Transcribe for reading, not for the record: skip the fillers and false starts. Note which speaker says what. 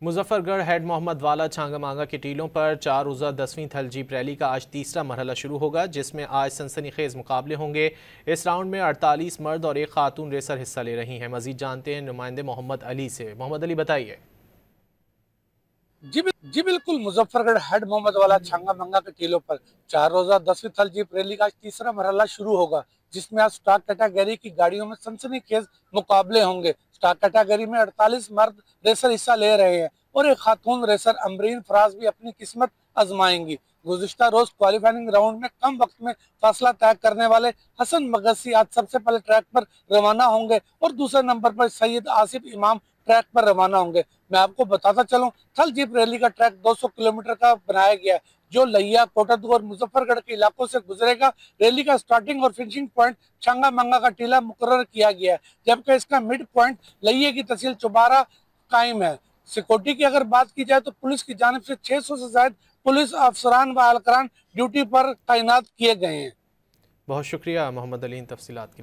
Speaker 1: Muzaffargarh head Mohammad वाला छांगा मांगा के टीलों पर 4 रोज़ा 10वीं थल जीप रैली का आज तीसरा मरहला शुरू होगा, जिसमें आज सनसनीखेज मुकाबले होंगे। इस राउंड में 48 मर्द और एक खातून रेसर हिस्सा ले रही हैं। मजीद जानते हैं नुमाइंदे मोहम्मद अली से। मोहम्मद अली, बताइए।
Speaker 2: जी बिल्कुल, मुजफ्फरगढ़ हेड मोहम्मद वाला छांगा मंगा के टीलों पर 4 रोजा 10वीं थल जीप रैली का आज तीसरा मरहला शुरू होगा, जिसमें आज स्टार कैटेगरी की गाड़ियों में सनसनीखेज मुकाबले होंगे। स्टार कैटेगरी में 48 मर्द रेसर हिस्सा ले रहे हैं और एक खातून रेसर अमरीन फराज भी अपनी किस्मत आजमाएंगी। गुज़िश्ता रोज क्वालिफाइंग राउंड में कम वक्त में फासला तय करने वाले हसन मगसी आज सबसे पहले ट्रैक पर रवाना होंगे और दूसरे नंबर पर सैयद आसिफ इमाम ट्रैक पर रवाना होंगे। मैं आपको बताता चलूं, थल जीप रैली का ट्रैक 200 किलोमीटर का बनाया गया है, जो लैया, कोटद्दू और मुजफ्फरगढ़ के इलाकों से गुजरेगा। रैली का स्टार्टिंग और फिनिशिंग पॉइंट छांगा मंगा का टीला मुकर्रर किया गया है, जबकि इसका मिड पॉइंट लैया की तहसील चौबारा कायम है। सिक्योरिटी की अगर बात की जाए तो पुलिस की जानिब से 600 से ज्यादा पुलिस अफसरान व एहलकारान ड्यूटी पर तैनात किए गए हैं।
Speaker 1: बहुत शुक्रिया मोहम्मद अली इन तफसीलात के लिए।